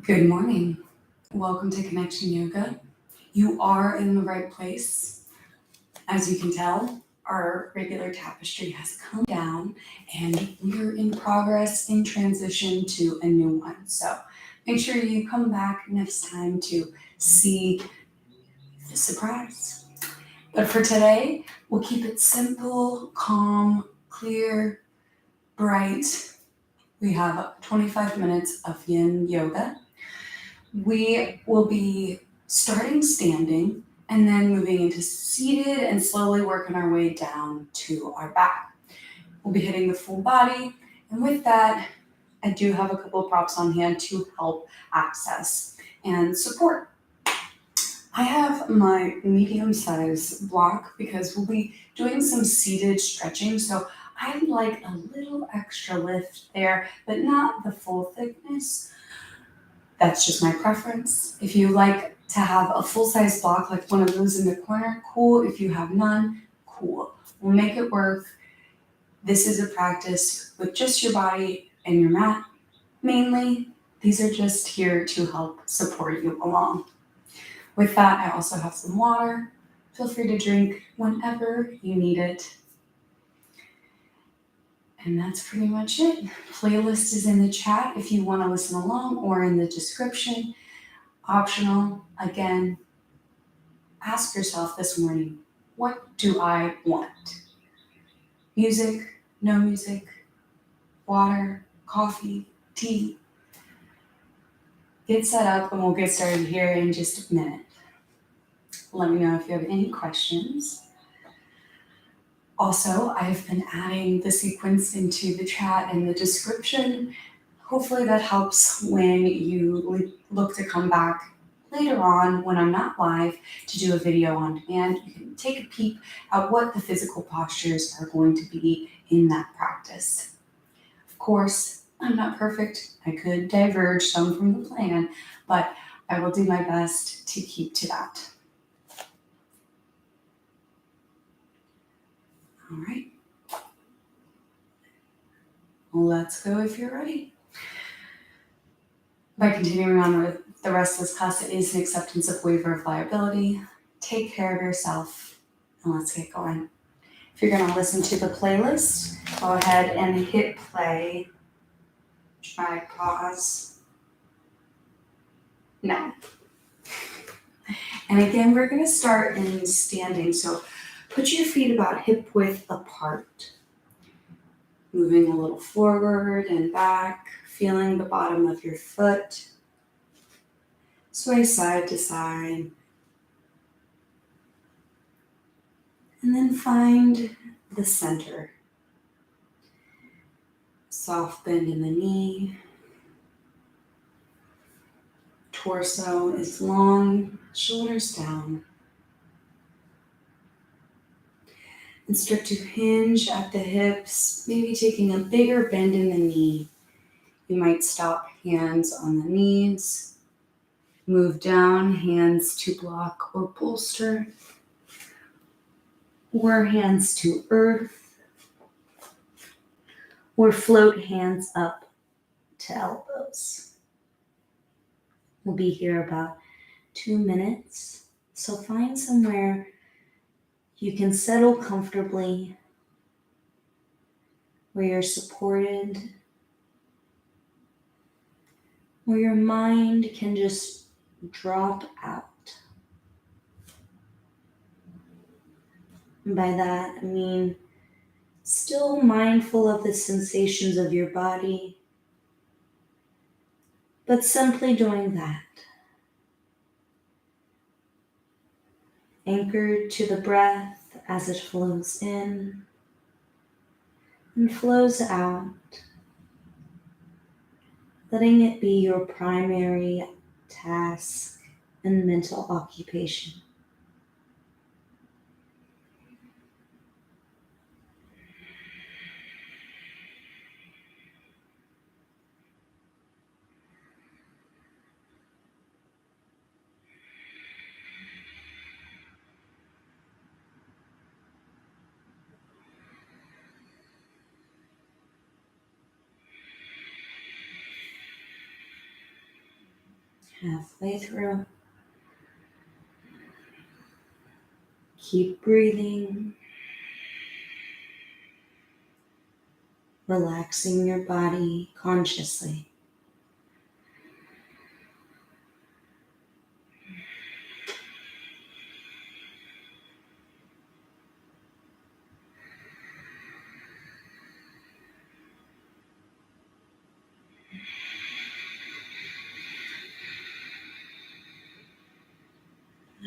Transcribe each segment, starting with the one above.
Good morning. Welcome to Connection Yoga. You are in the right place. As you can tell, our regular tapestry has come down and we're in progress in transition to a new one. So make sure you come back next time to see the surprise. But for today, we'll keep it simple, calm, clear, bright. We have 25 minutes of yin yoga. We will be starting standing and then moving into seated and slowly working our way down to our back. We'll be hitting the full body, and with that, I do have a couple of props on hand to help access and support. I have my medium-sized block because we'll be doing some seated stretching, so I'd like a little extra lift there, but not the full thickness. That's just my preference. If you like to have a full-size block like one of those in the corner, cool. If you have none, cool. We'll make it work. This is a practice with just your body and your mat. Mainly, these are just here to help support you along. With that, I also have some water. Feel free to drink whenever you need it. And that's pretty much it. Playlist is in the chat if you want to listen along, or in the description. Optional. Again, ask yourself this morning, what do I want? Music, no music, water, coffee, tea. Get set up and we'll get started here in just a minute. Let me know if you have any questions. Also, I've been adding the sequence into the chat and the description. Hopefully that helps when you look to come back later on when I'm not live to do a video on demand. You can take a peek at what the physical postures are going to be in that practice. Of course, I'm not perfect. I could diverge some from the plan, but I will do my best to keep to that. All right. Let's go if you're ready. By continuing on with the rest of this class, it is an acceptance of waiver of liability. Take care of yourself, and let's get going. If you're going to listen to the playlist, go ahead and hit play. Try pause. No. And again, we're going to start in standing. So put your feet about hip width apart. Moving a little forward and back, feeling the bottom of your foot. Sway side to side. And then find the center. Soft bend in the knee. Torso is long, shoulders down. And start to hinge at the hips, maybe taking a bigger bend in the knee. You might stop, hands on the knees. Move down, hands to block or bolster. Or hands to earth. Or float hands up to elbows. We'll be here about 2 minutes. So find somewhere you can settle comfortably, where you're supported, where your mind can just drop out. And by that, I mean still mindful of the sensations of your body, but simply doing that. Anchored to the breath as it flows in and flows out, letting it be your primary task and mental occupation. Halfway through. Keep breathing. Relaxing your body consciously.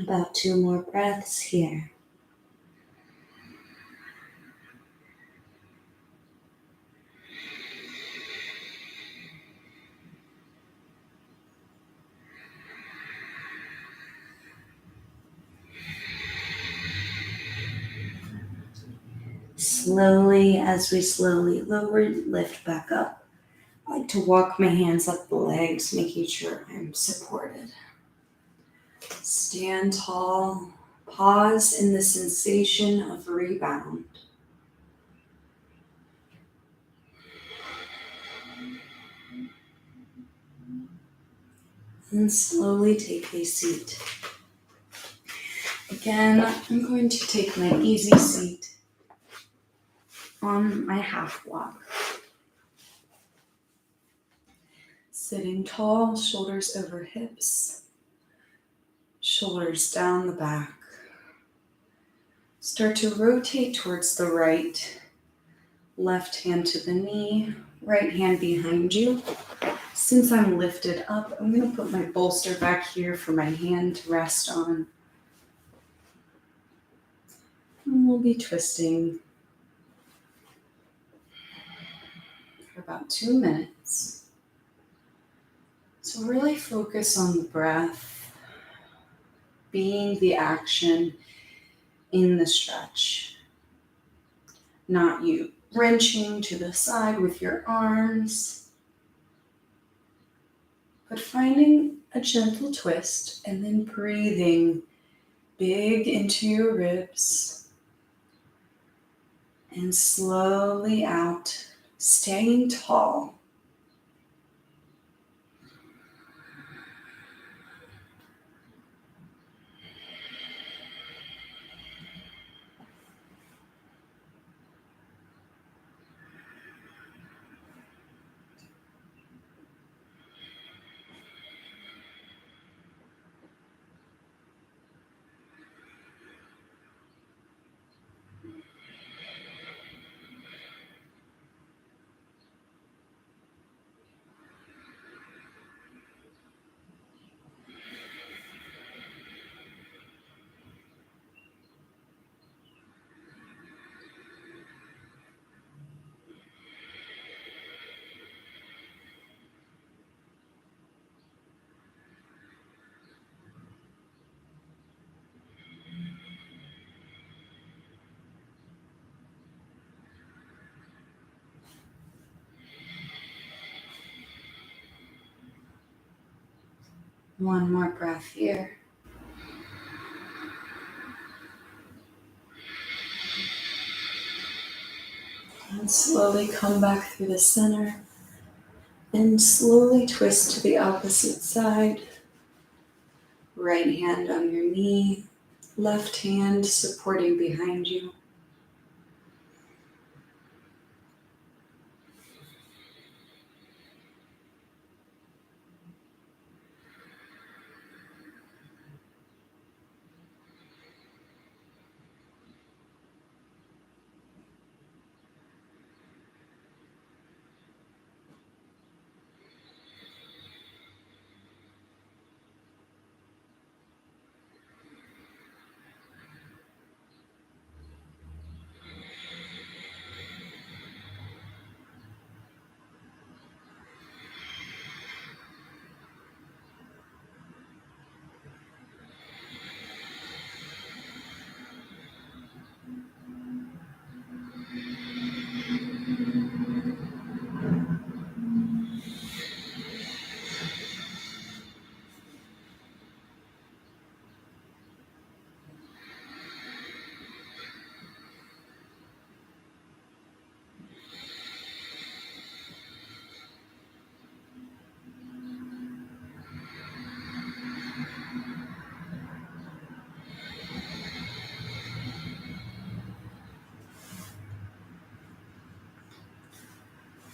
About 2 more breaths here. Slowly, as we slowly lower, lift back up. I like to walk my hands up the legs, making sure I'm supported. Stand tall. Pause in the sensation of rebound. And slowly take a seat. Again, I'm going to take my easy seat on my half block. Sitting tall, shoulders over hips, shoulders down the back. Start to rotate towards the right. Left hand to the knee, right hand behind you. Since I'm lifted up, I'm going to put my bolster back here for my hand to rest on. And we'll be twisting for about 2 minutes. So really focus on the breath, being the action in the stretch. Not you wrenching to the side with your arms, but finding a gentle twist and then breathing big into your ribs and slowly out, staying tall. One more breath here. And slowly come back through the center and slowly twist to the opposite side. Right hand on your knee, left hand supporting behind you.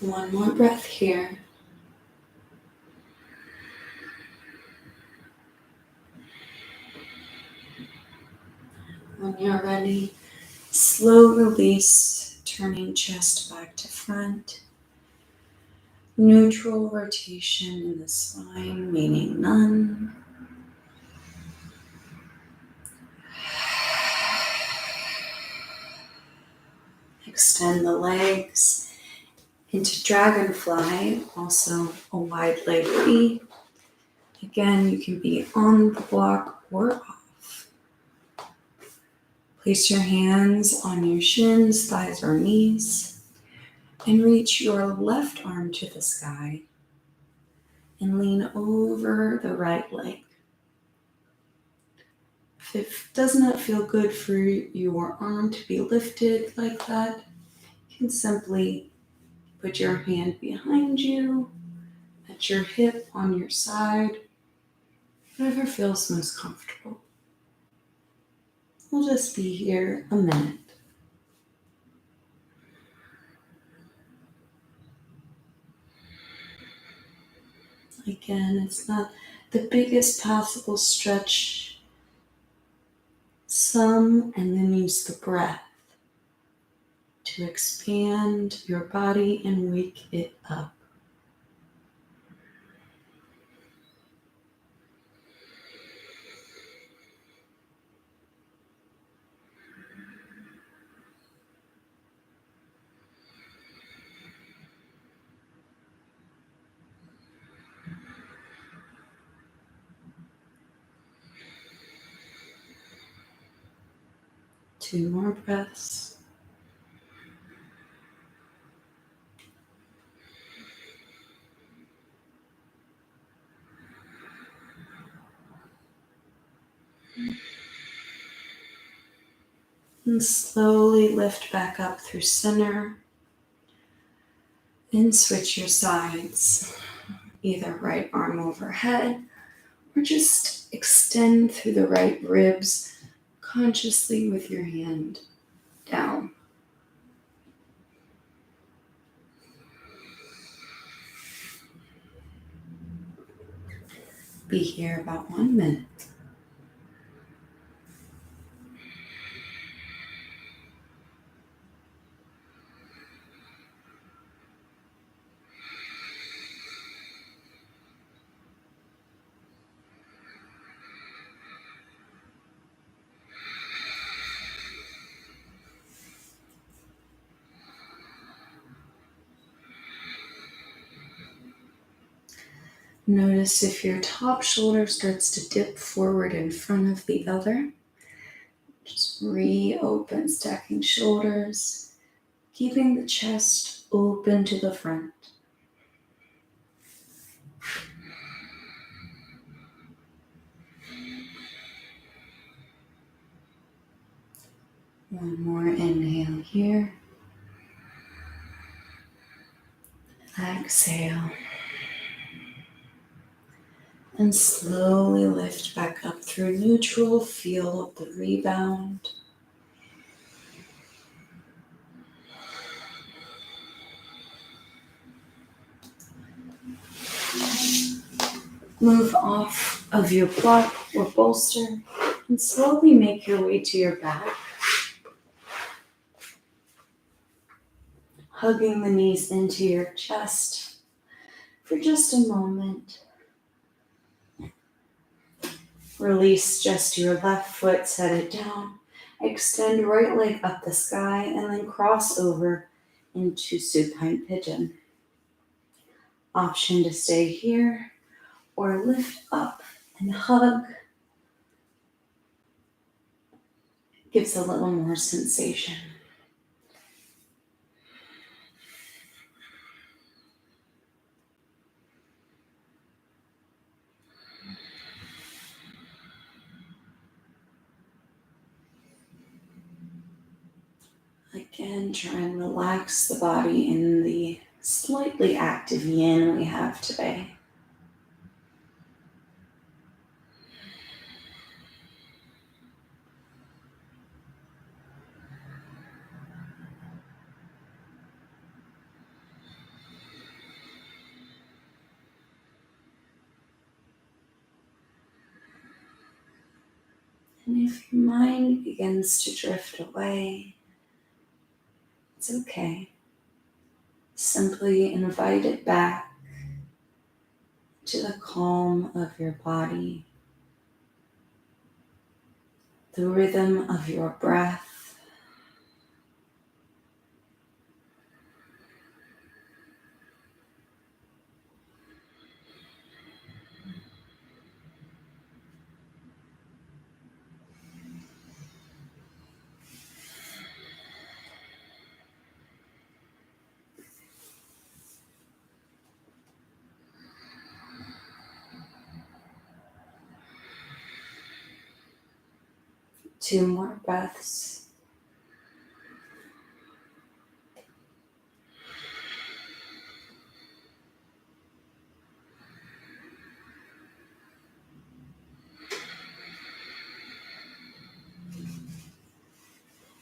One more breath here. When you're ready, slow release, turning chest back to front. Neutral rotation in the spine, meaning none. Extend the legs into Dragonfly, also a wide leg V. Again, you can be on the block or off. Place your hands on your shins, thighs, or knees, and reach your left arm to the sky and lean over the right leg. If it does not feel good for your arm to be lifted like that, you can simply put your hand behind you, at your hip, on your side, whatever feels most comfortable. We'll just be here a minute. Again, it's not the biggest possible stretch. Some, and then use the breath to expand your body and wake it up. Two more breaths. And slowly lift back up through center. And switch your sides. Either right arm overhead or just extend through the right ribs consciously with your hand down. Be here about 1 minute. Notice if your top shoulder starts to dip forward in front of the other. Just reopen, stacking shoulders, keeping the chest open to the front. One more inhale here. Exhale. And slowly lift back up through neutral. Feel the rebound. Move off of your block or bolster and slowly make your way to your back. Hugging the knees into your chest for just a moment. Release just your left foot, set it down. Extend right leg up the sky and then cross over into Supine Pigeon. Option to stay here or lift up and hug. Gives a little more sensation. Again, try and relax the body in the slightly active yin we have today. And if your mind begins to drift away, it's okay. Simply invite it back to the calm of your body, the rhythm of your breath. Two more breaths.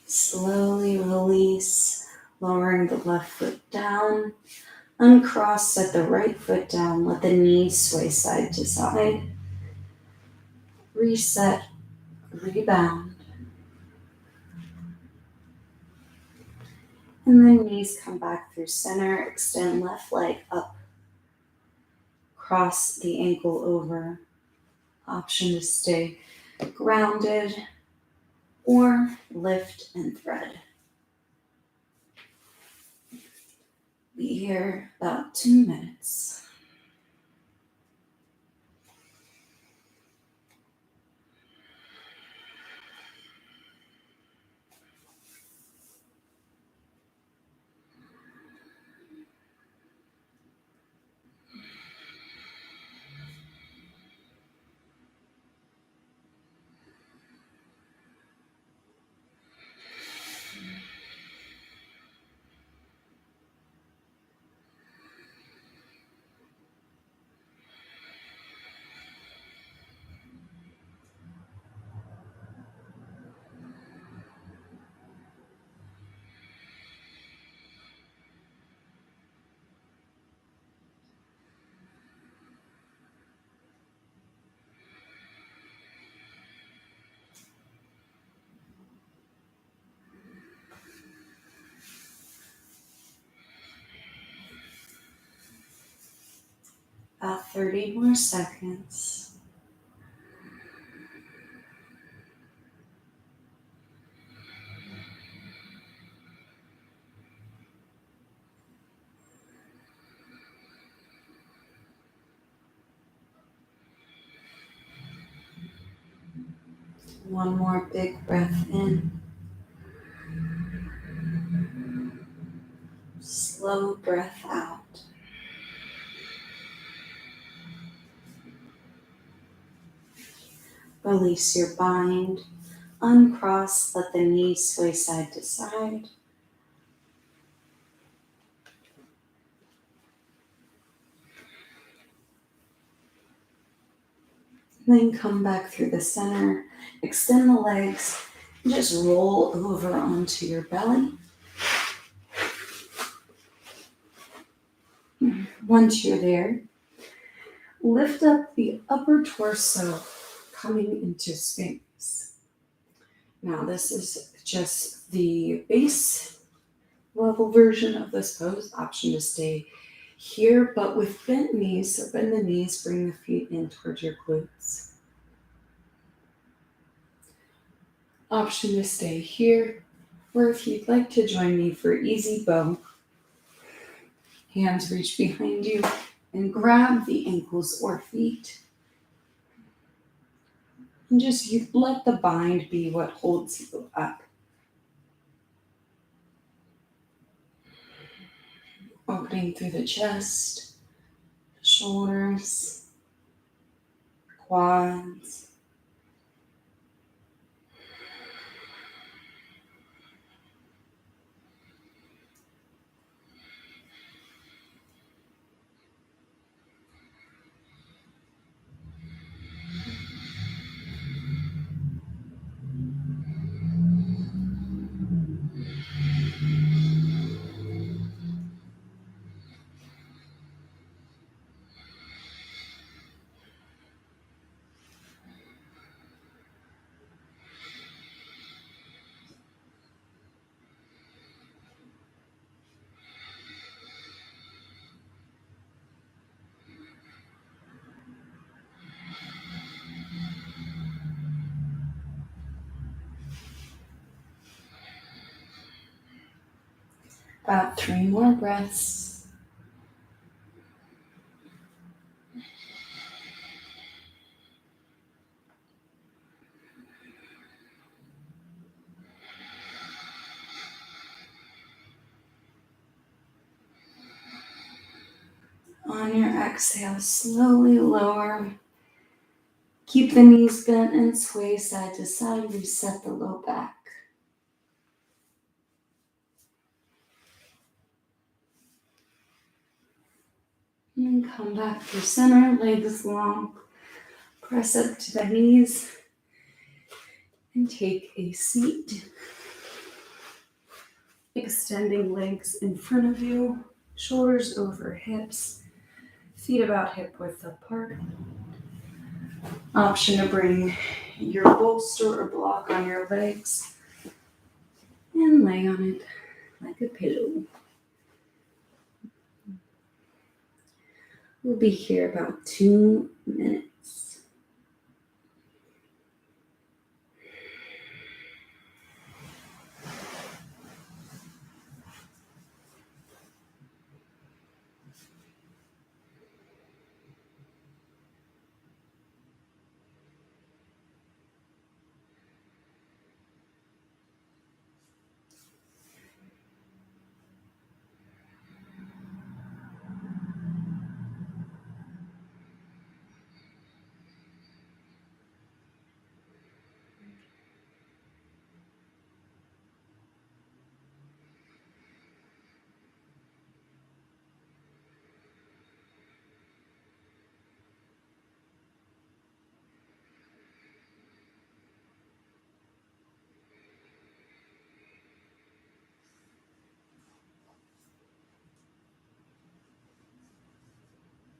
Slowly release, lowering the left foot down. Uncross, set the right foot down. Let the knees sway side to side. Reset, rebound. And then knees come back through center. Extend left leg up. Cross the ankle over. Option to stay grounded or lift and thread. Be here about 2 minutes. About 30 more seconds. One more big breath in. Slow breath out. Release your bind. Uncross, let the knees sway side to side. Then come back through the center. Extend the legs. And just roll over onto your belly. Once you're there, lift up the upper torso, coming into Sphinx. Now, this is just the base level version of this pose. Option to stay here, but with bent knees. So bend the knees, bring the feet in towards your glutes. Option to stay here, or if you'd like to join me for easy bow, hands reach behind you and grab the ankles or feet. And just let the bind be what holds you up. Opening through the chest, shoulders, quads. About 3 more breaths. On your exhale, slowly lower. Keep the knees bent and sway side to side. Reset the low back. And come back to center, legs long. Press up to the knees and take a seat. Extending legs in front of you, shoulders over hips, feet about hip width apart. Option to bring your bolster or block on your legs and lay on it like a pillow. We'll be here about 2 minutes.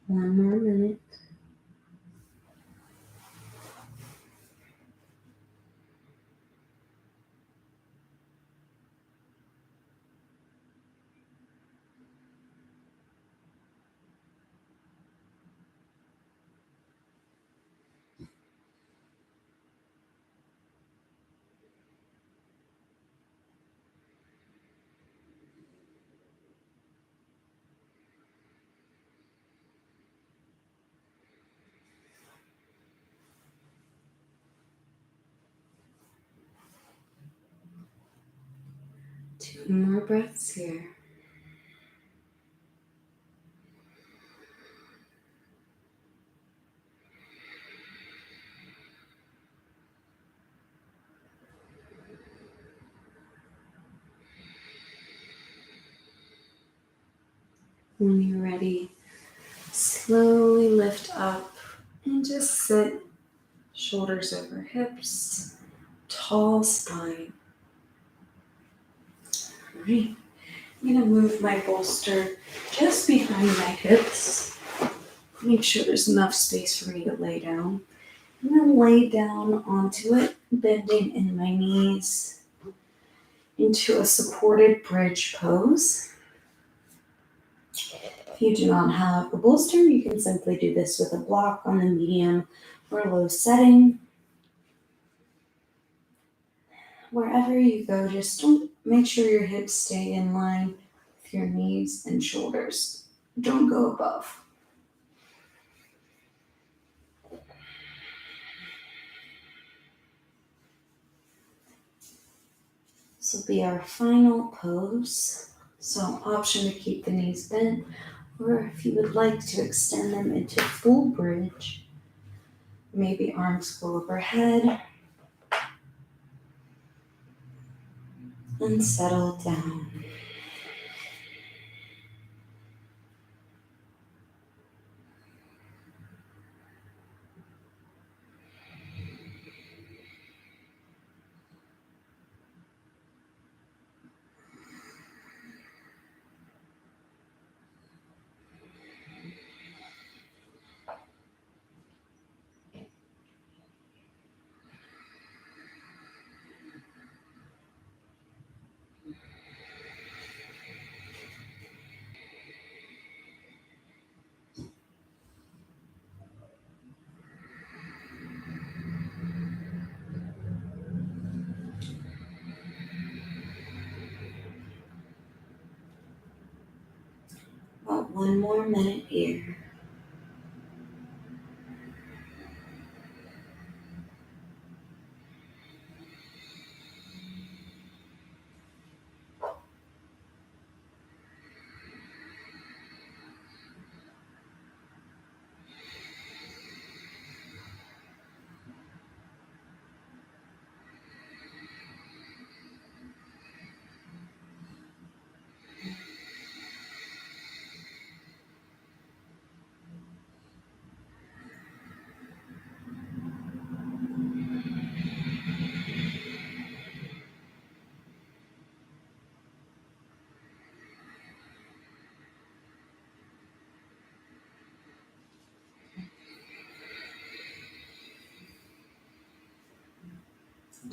One more minute. Two more breaths here. When you're ready, slowly lift up and just sit, shoulders over hips, tall spine. All right, I'm going to move my bolster just behind my hips. Make sure there's enough space for me to lay down. And then lay down onto it, bending in my knees into a supported bridge pose. If you do not have a bolster, you can simply do this with a block on the medium or low setting. Wherever you go, just don't make sure your hips stay in line with your knees and shoulders. Don't go above. This will be our final pose. So option to keep the knees bent, or if you would like to extend them into full bridge, maybe arms go overhead and settle down. About 1 more minute here.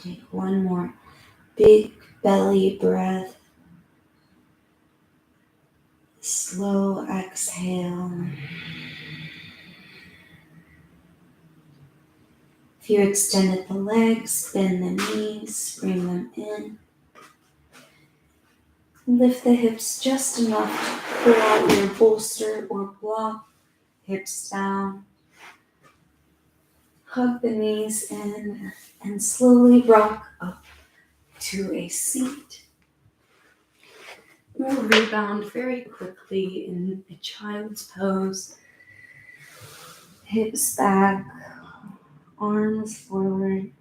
Take 1 more big belly breath. Slow exhale. If you extended the legs, bend the knees, bring them in. Lift the hips just enough to pull out your bolster or block. Hips down. Hug the knees in and slowly rock up to a seat. We'll rebound very quickly in a child's pose. Hips back, arms forward.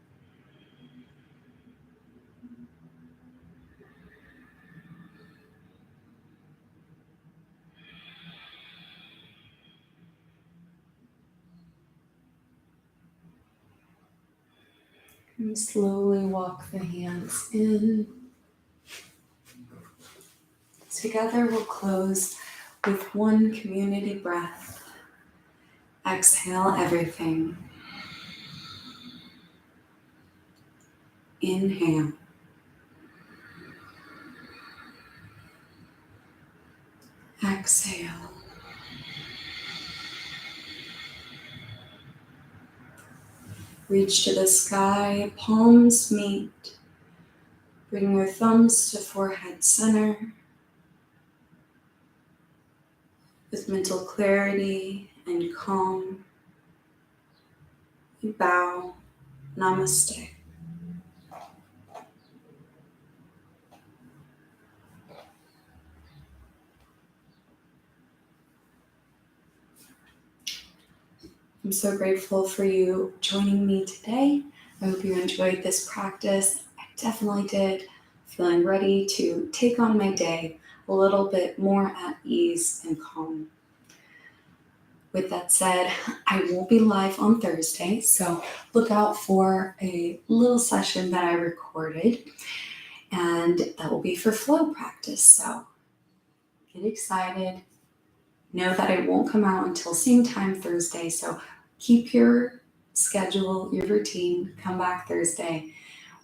And slowly walk the hands in. Together we'll close with 1 community breath. Exhale everything. Inhale. Exhale. Reach to the sky, palms meet. Bring your thumbs to forehead center. With mental clarity and calm, you bow. Namaste. I'm so grateful for you joining me today. I hope you enjoyed this practice. I definitely did. Feeling ready to take on my day a little bit more at ease and calm. With that said, I won't be live on Thursday, so look out for a little session that I recorded, and that will be for flow practice. So get excited. Know that it won't come out until same time Thursday, so keep your schedule, your routine, come back Thursday,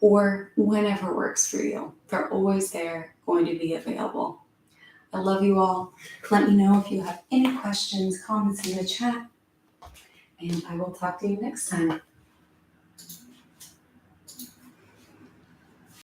or whenever works for you. They're always there, going to be available. I love you all. Let me know if you have any questions, comments in the chat, and I will talk to you next time.